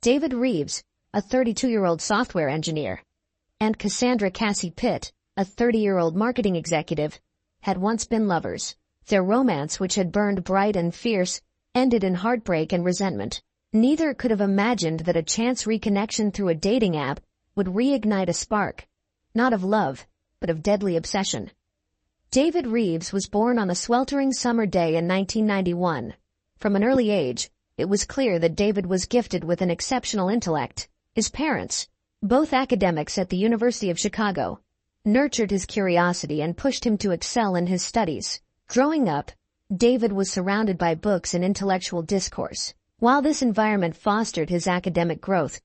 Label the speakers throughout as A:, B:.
A: David Reeves, a 32-year-old software engineer, and Cassandra Cassie Pitt, a 30-year-old marketing executive, had once been lovers. Their romance, which had burned bright and fierce, ended in heartbreak and resentment. Neither could have imagined that a chance reconnection through a dating app would reignite a spark, not of love, but of deadly obsession. David Reeves was born on a sweltering summer day in 1991. From an early age, it was clear that David was gifted with an exceptional intellect. His parents, both academics at the University of Chicago, nurtured his curiosity and pushed him to excel in his studies. Growing up, David was surrounded by books and intellectual discourse. While this environment fostered his academic growth,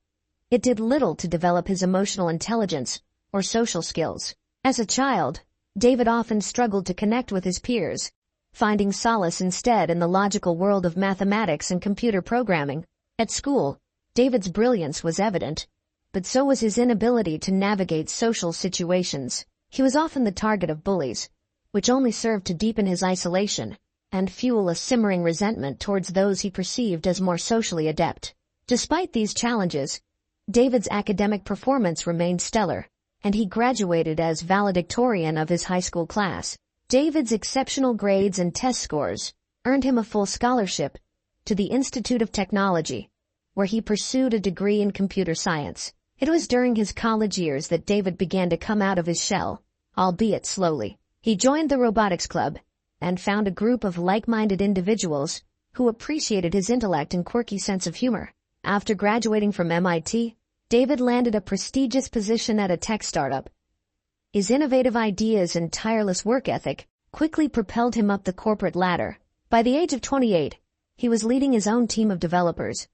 A: it did little to develop his emotional intelligence or social skills. As a child, David often struggled to connect with his peers, finding solace instead in the logical world of mathematics and computer programming. At school, David's brilliance was evident, but so was his inability to navigate social situations. He was often the target of bullies, which only served to deepen his isolation and fuel a simmering resentment towards those he perceived as more socially adept. Despite these challenges, David's academic performance remained stellar, and he graduated as valedictorian of his high school class. David's exceptional grades and test scores earned him a full scholarship to the Institute of Technology, where he pursued a degree in computer science. It was during his college years that David began to come out of his shell, albeit slowly. He joined the robotics club and found a group of like-minded individuals who appreciated his intellect and quirky sense of humor. After graduating from MIT, David landed a prestigious position at a tech startup. His innovative ideas and tireless work ethic quickly propelled him up the corporate ladder. By the age of 28, he was leading his own team of developers,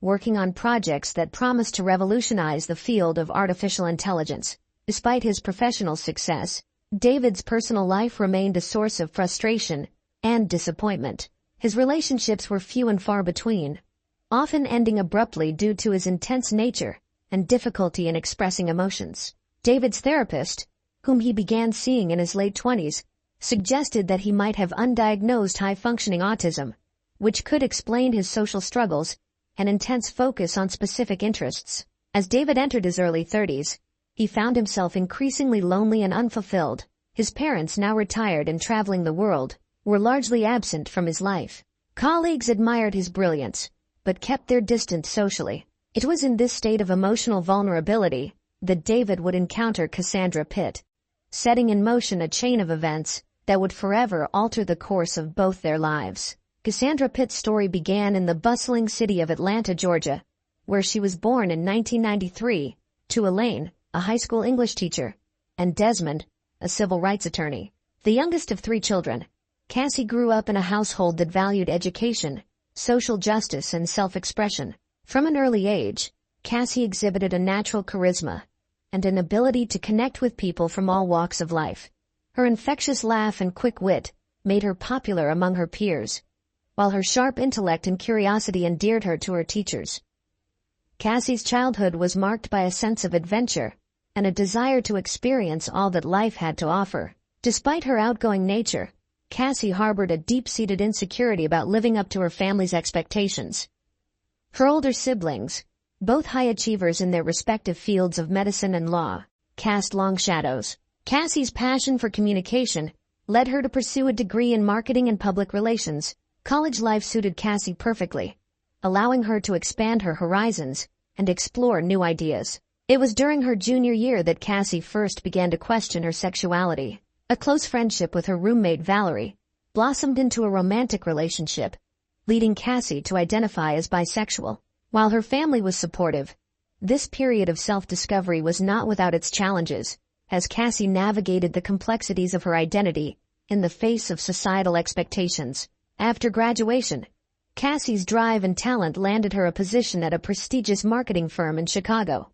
A: working on projects that promised to revolutionize the field of artificial intelligence. Despite his professional success, David's personal life remained a source of frustration and disappointment. His relationships were few and far between, often ending abruptly due to his intense nature and difficulty in expressing emotions. David's therapist, whom he began seeing in his late 20s, suggested that he might have undiagnosed high-functioning autism, which could explain his social struggles and intense focus on specific interests. As David entered his early 30s, he found himself increasingly lonely and unfulfilled. His parents, now retired and traveling the world, were largely absent from his life. Colleagues admired his brilliance, but kept their distance socially. It was in this state of emotional vulnerability that David would encounter Cassandra Pitt, setting in motion a chain of events that would forever alter the course of both their lives. Cassandra Pitt's story began in the bustling city of Atlanta, Georgia, where she was born in 1993, to Elaine, a high school English teacher, and Desmond, a civil rights attorney. The youngest of 3 children, Cassie grew up in a household that valued education, social justice, and self-expression. From an early age, Cassie exhibited a natural charisma and an ability to connect with people from all walks of life. Her infectious laugh and quick wit made her popular among her peers, while her sharp intellect and curiosity endeared her to her teachers. Cassie's childhood was marked by a sense of adventure and a desire to experience all that life had to offer. Despite her outgoing nature, Cassie harbored a deep-seated insecurity about living up to her family's expectations. Her older siblings, both high achievers in their respective fields of medicine and law, cast long shadows. Cassie's passion for communication led her to pursue a degree in marketing and public relations. College life suited Cassie perfectly, allowing her to expand her horizons and explore new ideas. It was during her junior year that Cassie first began to question her sexuality. A close friendship with her roommate Valerie blossomed into a romantic relationship, leading Cassie to identify as bisexual. While her family was supportive, this period of self-discovery was not without its challenges, as Cassie navigated the complexities of her identity in the face of societal expectations. After graduation, Cassie's drive and talent landed her a position at a prestigious marketing firm in Chicago.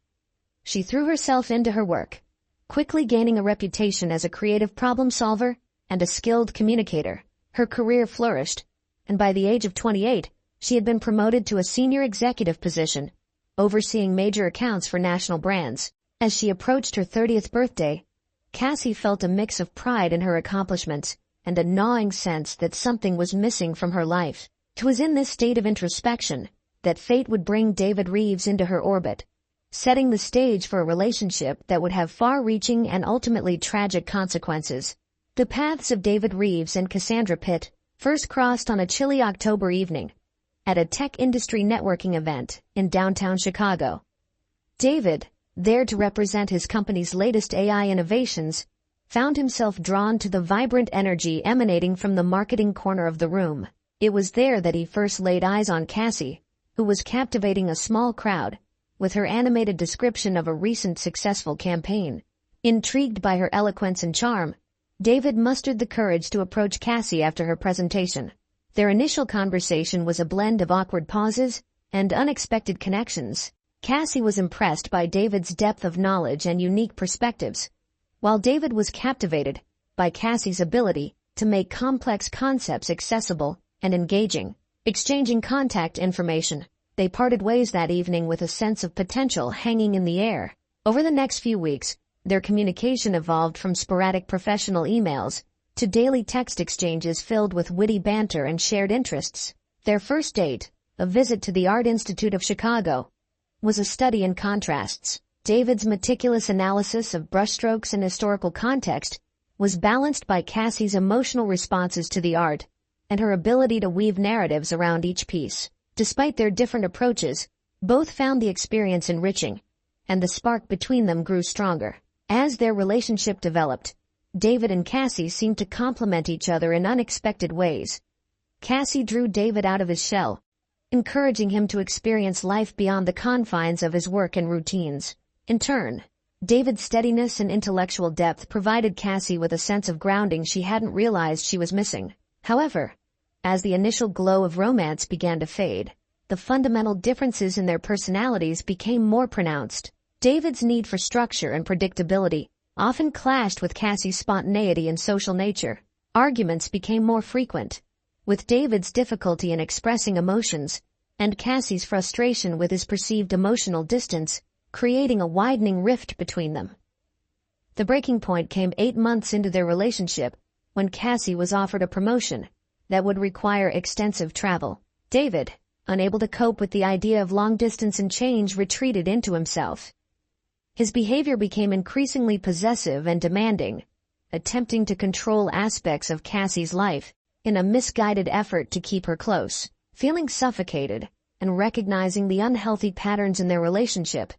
A: She threw herself into her work, quickly gaining a reputation as a creative problem solver and a skilled communicator. Her career flourished, and by the age of 28, she had been promoted to a senior executive position, overseeing major accounts for national brands. As she approached her 30th birthday, Cassie felt a mix of pride in her accomplishments and a gnawing sense that something was missing from her life. It was in this state of introspection that fate would bring David Reeves into her orbit, setting the stage for a relationship that would have far-reaching and ultimately tragic consequences. The paths of David Reeves and Cassandra Pitt first crossed on a chilly October evening at a tech industry networking event in downtown Chicago. David, there to represent his company's latest AI innovations, found himself drawn to the vibrant energy emanating from the marketing corner of the room. It was there that he first laid eyes on Cassie, who was captivating a small crowd with her animated description of a recent successful campaign. Intrigued by her eloquence and charm, David mustered the courage to approach Cassie after her presentation. Their initial conversation was a blend of awkward pauses and unexpected connections. Cassie was impressed by David's depth of knowledge and unique perspectives, while David was captivated by Cassie's ability to make complex concepts accessible and engaging. Exchanging contact information, they parted ways that evening with a sense of potential hanging in the air. Over the next few weeks, their communication evolved from sporadic professional emails to daily text exchanges filled with witty banter and shared interests. Their first date, a visit to the Art Institute of Chicago, was a study in contrasts. David's meticulous analysis of brushstrokes and historical context was balanced by Cassie's emotional responses to the art and her ability to weave narratives around each piece. Despite their different approaches, both found the experience enriching, and the spark between them grew stronger. As their relationship developed, David and Cassie seemed to complement each other in unexpected ways. Cassie drew David out of his shell, encouraging him to experience life beyond the confines of his work and routines. In turn, David's steadiness and intellectual depth provided Cassie with a sense of grounding she hadn't realized she was missing. However, as the initial glow of romance began to fade, the fundamental differences in their personalities became more pronounced. David's need for structure and predictability often clashed with Cassie's spontaneity and social nature. Arguments became more frequent, with David's difficulty in expressing emotions and Cassie's frustration with his perceived emotional distance, creating a widening rift between them. The breaking point came 8 months into their relationship, when Cassie was offered a promotion that would require extensive travel. David, unable to cope with the idea of long distance and change, retreated into himself. His behavior became increasingly possessive and demanding, attempting to control aspects of Cassie's life in a misguided effort to keep her close. Feeling suffocated and recognizing the unhealthy patterns in their relationship,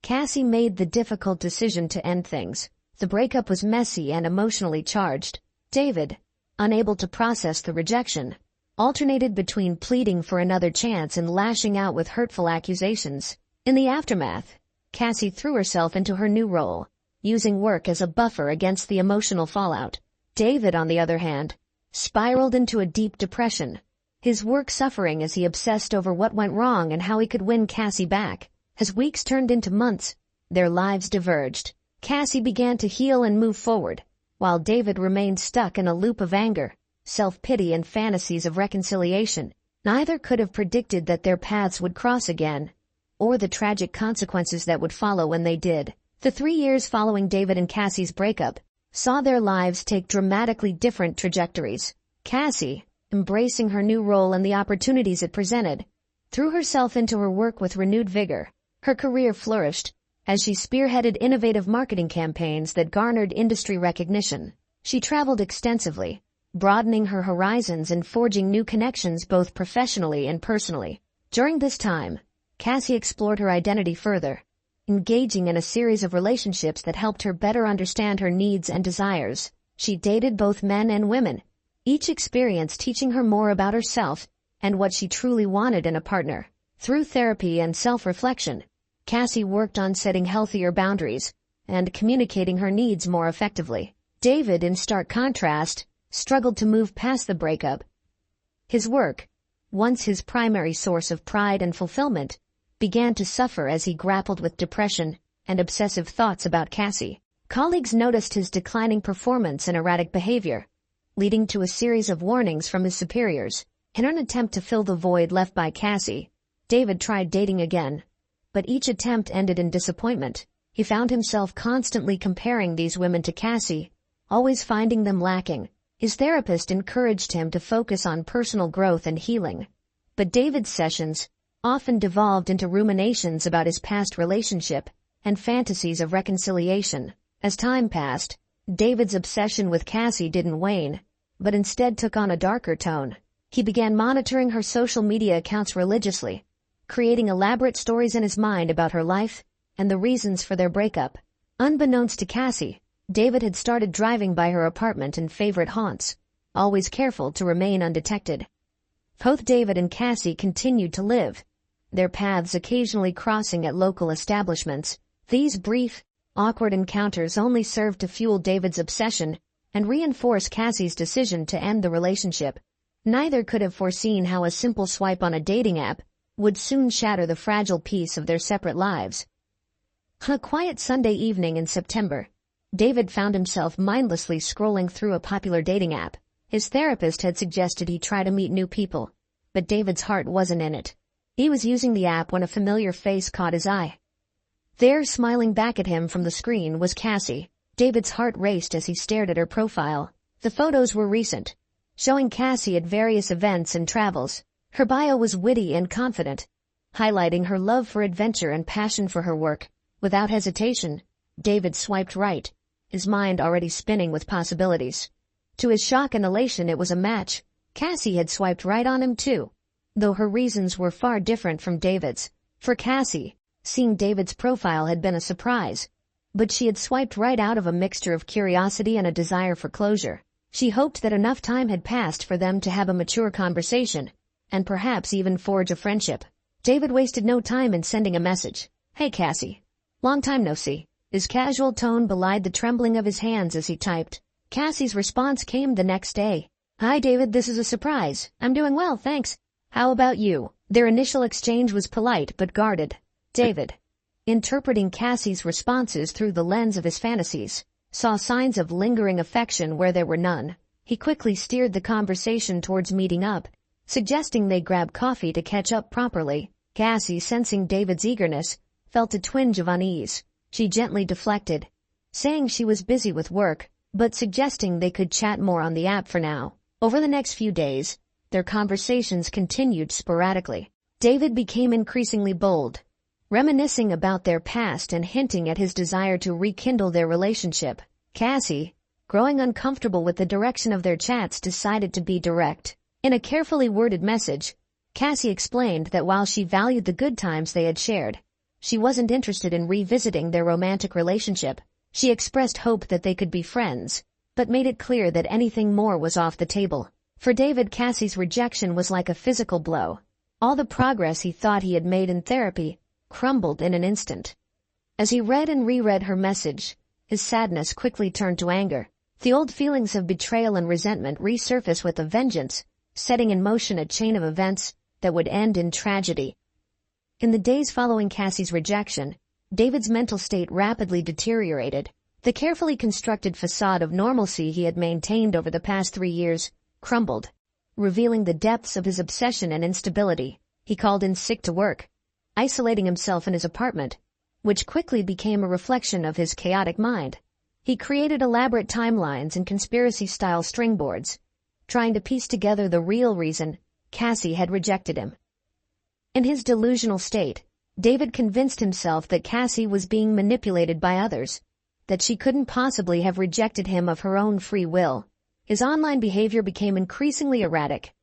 A: Cassie made the difficult decision to end things. The breakup was messy and emotionally charged. David, unable to process the rejection, alternated between pleading for another chance and lashing out with hurtful accusations. In the aftermath, Cassie threw herself into her new role, using work as a buffer against the emotional fallout. David, on the other hand, spiraled into a deep depression, his work suffering as he obsessed over what went wrong and how he could win Cassie back. As weeks turned into months, their lives diverged. Cassie began to heal and move forward, while David remained stuck in a loop of anger, self-pity, and fantasies of reconciliation. Neither could have predicted that their paths would cross again, or the tragic consequences that would follow when they did. The 3 years following David and Cassie's breakup saw their lives take dramatically different trajectories. Cassie, embracing her new role and the opportunities it presented, threw herself into her work with renewed vigor. Her career flourished as she spearheaded innovative marketing campaigns that garnered industry recognition. She traveled extensively, broadening her horizons and forging new connections both professionally and personally. During this time, Cassie explored her identity further, engaging in a series of relationships that helped her better understand her needs and desires. She dated both men and women, each experience teaching her more about herself and what she truly wanted in a partner. Through therapy and self-reflection, Cassie worked on setting healthier boundaries and communicating her needs more effectively. David, in stark contrast, struggled to move past the breakup. His work, once his primary source of pride and fulfillment, began to suffer as he grappled with depression and obsessive thoughts about Cassie. Colleagues noticed his declining performance and erratic behavior, leading to a series of warnings from his superiors. In an attempt to fill the void left by Cassie, David tried dating again, but each attempt ended in disappointment. He found himself constantly comparing these women to Cassie, always finding them lacking. His therapist encouraged him to focus on personal growth and healing, but David's sessions often devolved into ruminations about his past relationship and fantasies of reconciliation. As time passed, David's obsession with Cassie didn't wane, but instead took on a darker tone. He began monitoring her social media accounts religiously, creating elaborate stories in his mind about her life and the reasons for their breakup. Unbeknownst to Cassie, David had started driving by her apartment and favorite haunts, always careful to remain undetected. Both David and Cassie continued to live, their paths occasionally crossing at local establishments. These brief, awkward encounters only served to fuel David's obsession and reinforce Cassie's decision to end the relationship. Neither could have foreseen how a simple swipe on a dating app would soon shatter the fragile peace of their separate lives. On a quiet Sunday evening in September, David found himself mindlessly scrolling through a popular dating app. His therapist had suggested he try to meet new people, but David's heart wasn't in it. He was using the app when a familiar face caught his eye. There, smiling back at him from the screen, was Cassie. David's heart raced as he stared at her profile. The photos were recent, showing Cassie at various events and travels. Her bio was witty and confident, highlighting her love for adventure and passion for her work. Without hesitation, David swiped right, his mind already spinning with possibilities. To his shock and elation, it was a match. Cassie had swiped right on him too, though her reasons were far different from David's. For Cassie, seeing David's profile had been a surprise, but she had swiped right out of a mixture of curiosity and a desire for closure. She hoped that enough time had passed for them to have a mature conversation, and perhaps even forge a friendship. David wasted no time in sending a message. "Hey Cassie. Long time no see." His casual tone belied the trembling of his hands as he typed. Cassie's response came the next day. "Hi David, this is a surprise. I'm doing well, thanks. How about you?" Their initial exchange was polite but guarded. David, interpreting Cassie's responses through the lens of his fantasies, saw signs of lingering affection where there were none. He quickly steered the conversation towards meeting up, suggesting they grab coffee to catch up properly. Cassie, sensing David's eagerness, felt a twinge of unease. She gently deflected, saying she was busy with work, but suggesting they could chat more on the app for now. Over the next few days, their conversations continued sporadically. David became increasingly bold, reminiscing about their past and hinting at his desire to rekindle their relationship. Cassie, growing uncomfortable with the direction of their chats, decided to be direct. In a carefully worded message, Cassie explained that while she valued the good times they had shared, she wasn't interested in revisiting their romantic relationship. She expressed hope that they could be friends, but made it clear that anything more was off the table. For David, Cassie's rejection was like a physical blow. All the progress he thought he had made in therapy crumbled in an instant. As he read and reread her message, his sadness quickly turned to anger. The old feelings of betrayal and resentment resurfaced with a vengeance, setting in motion a chain of events that would end in tragedy. In the days following Cassie's rejection, David's mental state rapidly deteriorated. The carefully constructed facade of normalcy he had maintained over the past 3 years crumbled, revealing the depths of his obsession and instability. He called in sick to work, isolating himself in his apartment, which quickly became a reflection of his chaotic mind. He created elaborate timelines and conspiracy-style stringboards, trying to piece together the real reason Cassie had rejected him. In his delusional state, David convinced himself that Cassie was being manipulated by others, that she couldn't possibly have rejected him of her own free will. His online behavior became increasingly erratic.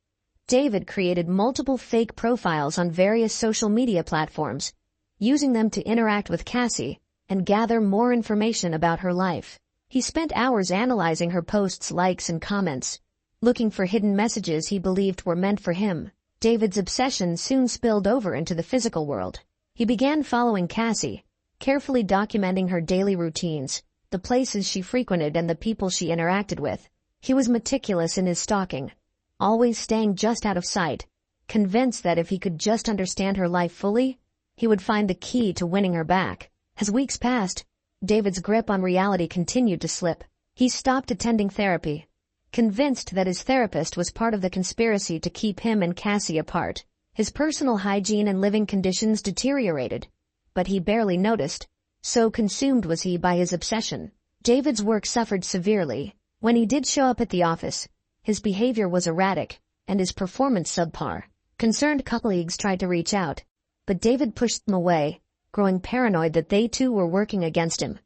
A: David created multiple fake profiles on various social media platforms, using them to interact with Cassie and gather more information about her life. He spent hours analyzing her posts, likes, and comments, looking for hidden messages he believed were meant for him. David's obsession soon spilled over into the physical world. He began following Cassie, carefully documenting her daily routines, the places she frequented, and the people she interacted with. He was meticulous in his stalking, always staying just out of sight, convinced that if he could just understand her life fully, he would find the key to winning her back. As weeks passed, David's grip on reality continued to slip. He stopped attending therapy, convinced that his therapist was part of the conspiracy to keep him and Cassie apart. His personal hygiene and living conditions deteriorated, but he barely noticed, so consumed was he by his obsession. David's work suffered severely. When he did show up at the office, his behavior was erratic, and his performance subpar. Concerned colleagues tried to reach out, but David pushed them away, growing paranoid that they too were working against him.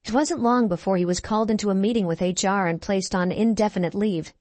A: It wasn't long before he was called into a meeting with HR and placed on indefinite leave,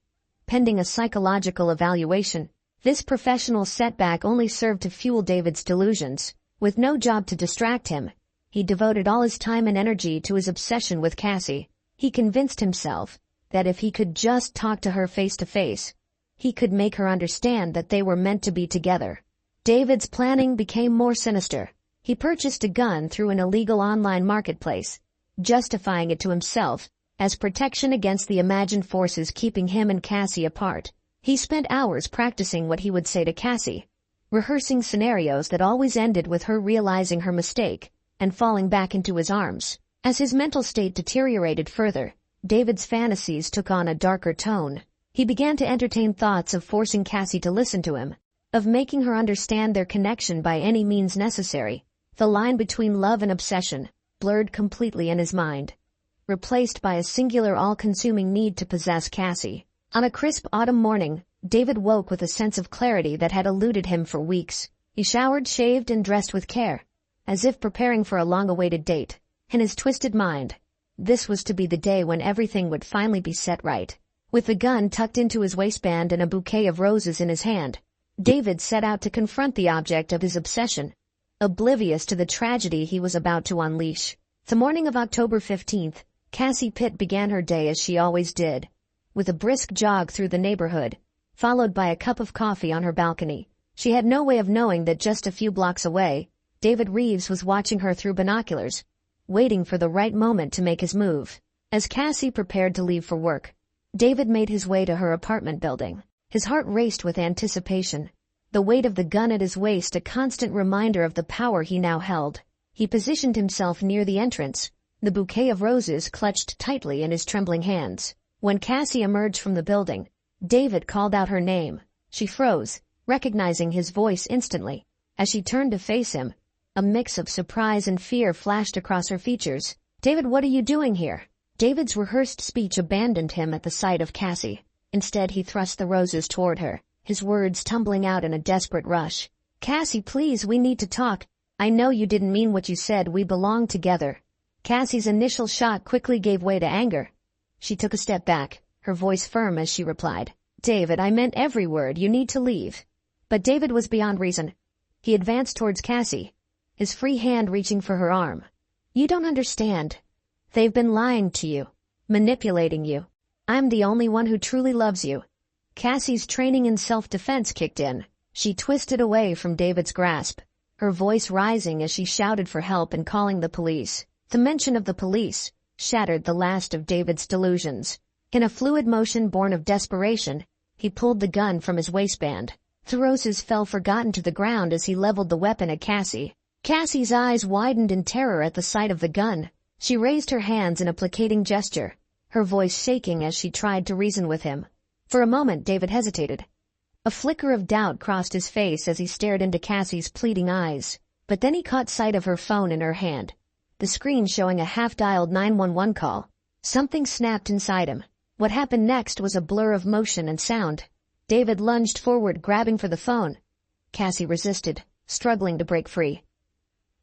A: pending a psychological evaluation. This professional setback only served to fuel David's delusions. With no job to distract him, he devoted all his time and energy to his obsession with Cassie. He convinced himself that if he could just talk to her face to face, he could make her understand that they were meant to be together. David's planning became more sinister. He purchased a gun through an illegal online marketplace, justifying it to himself as protection against the imagined forces keeping him and Cassie apart. He spent hours practicing what he would say to Cassie, rehearsing scenarios that always ended with her realizing her mistake and falling back into his arms. As his mental state deteriorated further, David's fantasies took on a darker tone. He began to entertain thoughts of forcing Cassie to listen to him, of making her understand their connection by any means necessary. The line between love and obsession blurred completely in his mind, replaced by a singular all-consuming need to possess Cassie. On a crisp autumn morning, David woke with a sense of clarity that had eluded him for weeks. He showered, shaved, and dressed with care, as if preparing for a long-awaited date. In his twisted mind, this was to be the day when everything would finally be set right. With the gun tucked into his waistband and a bouquet of roses in his hand, David set out to confront the object of his obsession, oblivious to the tragedy he was about to unleash. The morning of October 15th, Cassie Pitt began her day as she always did, with a brisk jog through the neighborhood, followed by a cup of coffee on her balcony. She had no way of knowing that just a few blocks away, David Reeves was watching her through binoculars, waiting for the right moment to make his move. As Cassie prepared to leave for work, David made his way to her apartment building. His heart raced with anticipation, the weight of the gun at his waist a constant reminder of the power he now held. He positioned himself near the entrance, the bouquet of roses clutched tightly in his trembling hands. When Cassie emerged from the building, David called out her name. She froze, recognizing his voice instantly. As she turned to face him, a mix of surprise and fear flashed across her features. "David, what are you doing here?" David's rehearsed speech abandoned him at the sight of Cassie. Instead, he thrust the roses toward her, his words tumbling out in a desperate rush. "Cassie, please, we need to talk. I know you didn't mean what you said. We belong together." Cassie's initial shock quickly gave way to anger. She took a step back, her voice firm as she replied, "David, I meant every word. You need to leave." But David was beyond reason. He advanced towards Cassie, his free hand reaching for her arm. "You don't understand. They've been lying to you, manipulating you. I'm the only one who truly loves you." Cassie's training in self-defense kicked in. She twisted away from David's grasp, her voice rising as she shouted for help and calling the police. The mention of the police shattered the last of David's delusions. In a fluid motion born of desperation, he pulled the gun from his waistband. The roses fell forgotten to the ground as he leveled the weapon at Cassie. Cassie's eyes widened in terror at the sight of the gun. She raised her hands in a placating gesture, her voice shaking as she tried to reason with him. For a moment, David hesitated. A flicker of doubt crossed his face as he stared into Cassie's pleading eyes. But then he caught sight of her phone in her hand, the screen showing a half-dialed 911 call. Something snapped inside him. What happened next was a blur of motion and sound. David lunged forward, grabbing for the phone. Cassie resisted, struggling to break free.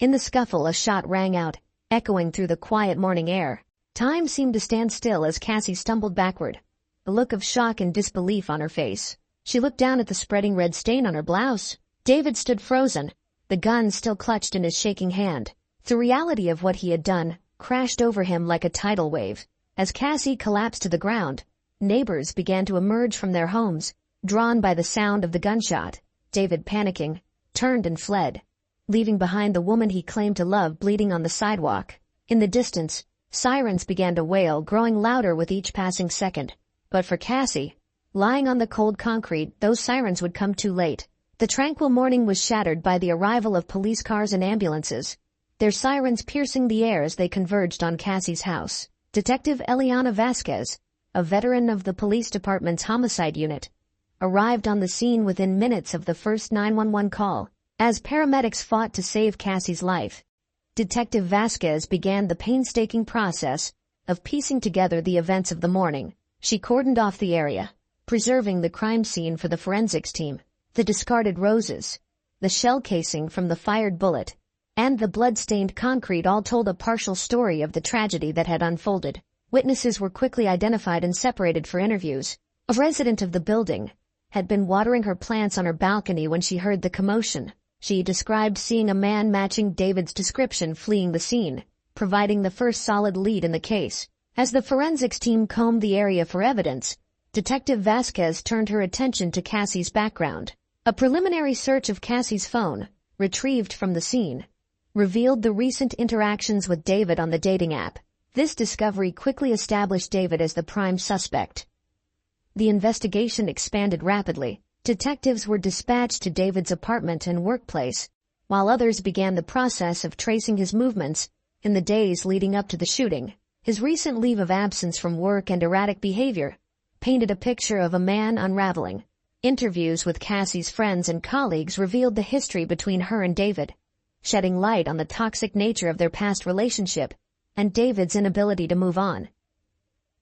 A: In the scuffle, a shot rang out, echoing through the quiet morning air. Time seemed to stand still as Cassie stumbled backward, a look of shock and disbelief on her face. She looked down at the spreading red stain on her blouse. David stood frozen, the gun still clutched in his shaking hand. The reality of what he had done crashed over him like a tidal wave. As Cassie collapsed to the ground, neighbors began to emerge from their homes, drawn by the sound of the gunshot. David, panicking, turned and fled, leaving behind the woman he claimed to love bleeding on the sidewalk. In the distance, sirens began to wail, growing louder with each passing second. But for Cassie, lying on the cold concrete, those sirens would come too late. The tranquil morning was shattered by the arrival of police cars and ambulances, their sirens piercing the air as they converged on Cassie's house. Detective Eliana Vasquez, a veteran of the police department's homicide unit, arrived on the scene within minutes of the first 911 call. As paramedics fought to save Cassie's life, Detective Vasquez began the painstaking process of piecing together the events of the morning. She cordoned off the area, preserving the crime scene for the forensics team. The discarded roses, the shell casing from the fired bullet, and the blood-stained concrete all told a partial story of the tragedy that had unfolded. Witnesses were quickly identified and separated for interviews. A resident of the building had been watering her plants on her balcony when she heard the commotion. She described seeing a man matching David's description fleeing the scene, providing the first solid lead in the case. As the forensics team combed the area for evidence, Detective Vasquez turned her attention to Cassie's background. A preliminary search of Cassie's phone, retrieved from the scene, revealed the recent interactions with David on the dating app. This discovery quickly established David as the prime suspect. The investigation expanded rapidly. Detectives were dispatched to David's apartment and workplace, while others began the process of tracing his movements in the days leading up to the shooting. His recent leave of absence from work and erratic behavior painted a picture of a man unraveling. Interviews with Cassie's friends and colleagues revealed the history between her and David, shedding light on the toxic nature of their past relationship and David's inability to move on.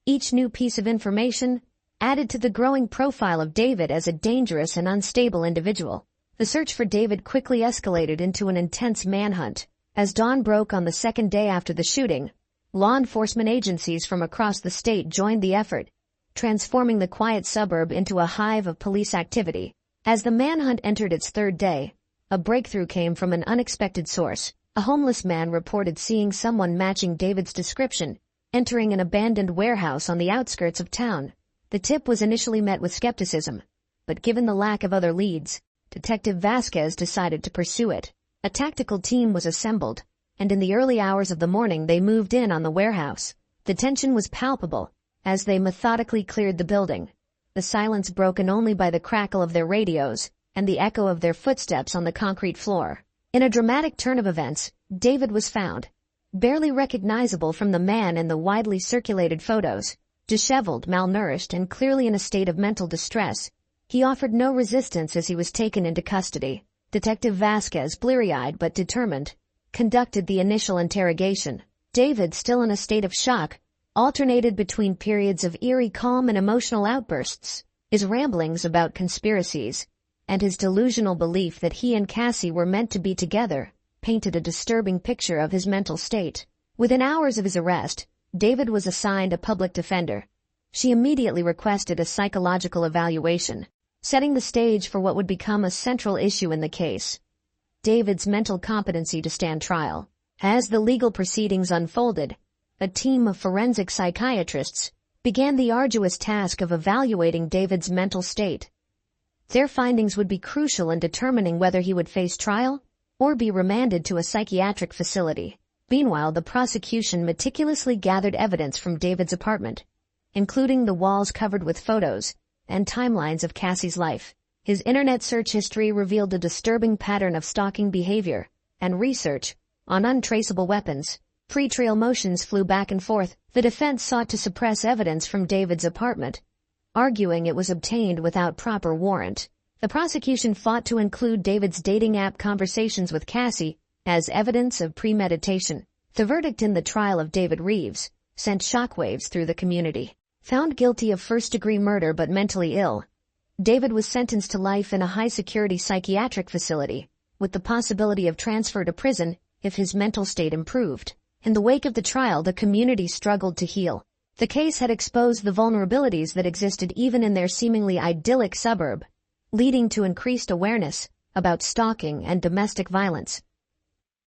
A: Each new piece of information added to the growing profile of David as a dangerous and unstable individual. The search for David quickly escalated into an intense manhunt. As dawn broke on the second day after the shooting, law enforcement agencies from across the state joined the effort, transforming the quiet suburb into a hive of police activity. As the manhunt entered its third day, a breakthrough came from an unexpected source. A homeless man reported seeing someone matching David's description entering an abandoned warehouse on the outskirts of town. The tip was initially met with skepticism, but given the lack of other leads, Detective Vasquez decided to pursue it. A tactical team was assembled, and in the early hours of the morning they moved in on the warehouse. The tension was palpable as they methodically cleared the building, the silence broken only by the crackle of their radios and the echo of their footsteps on the concrete floor. In a dramatic turn of events, David was found, barely recognizable from the man in the widely circulated photos. Disheveled, malnourished, and clearly in a state of mental distress, he offered no resistance as he was taken into custody. Detective Vasquez, bleary-eyed but determined, conducted the initial interrogation. David, still in a state of shock, alternated between periods of eerie calm and emotional outbursts. His ramblings about conspiracies and his delusional belief that he and Cassie were meant to be together painted a disturbing picture of his mental state. Within hours of his arrest, David was assigned a public defender. She immediately requested a psychological evaluation, setting the stage for what would become a central issue in the case: David's mental competency to stand trial. As the legal proceedings unfolded, a team of forensic psychiatrists began the arduous task of evaluating David's mental state. Their findings would be crucial in determining whether he would face trial or be remanded to a psychiatric facility. Meanwhile, the prosecution meticulously gathered evidence from David's apartment, including the walls covered with photos and timelines of Cassie's life. His internet search history revealed a disturbing pattern of stalking behavior and research on untraceable weapons. Pre-trial motions flew back and forth. The defense sought to suppress evidence from David's apartment, arguing it was obtained without proper warrant. The prosecution fought to include David's dating app conversations with Cassie as evidence of premeditation. The verdict in the trial of David Reeves sent shockwaves through the community. Found guilty of first-degree murder but mentally ill, David was sentenced to life in a high-security psychiatric facility, with the possibility of transfer to prison if his mental state improved. In the wake of the trial, the community struggled to heal. The case had exposed the vulnerabilities that existed even in their seemingly idyllic suburb, leading to increased awareness about stalking and domestic violence.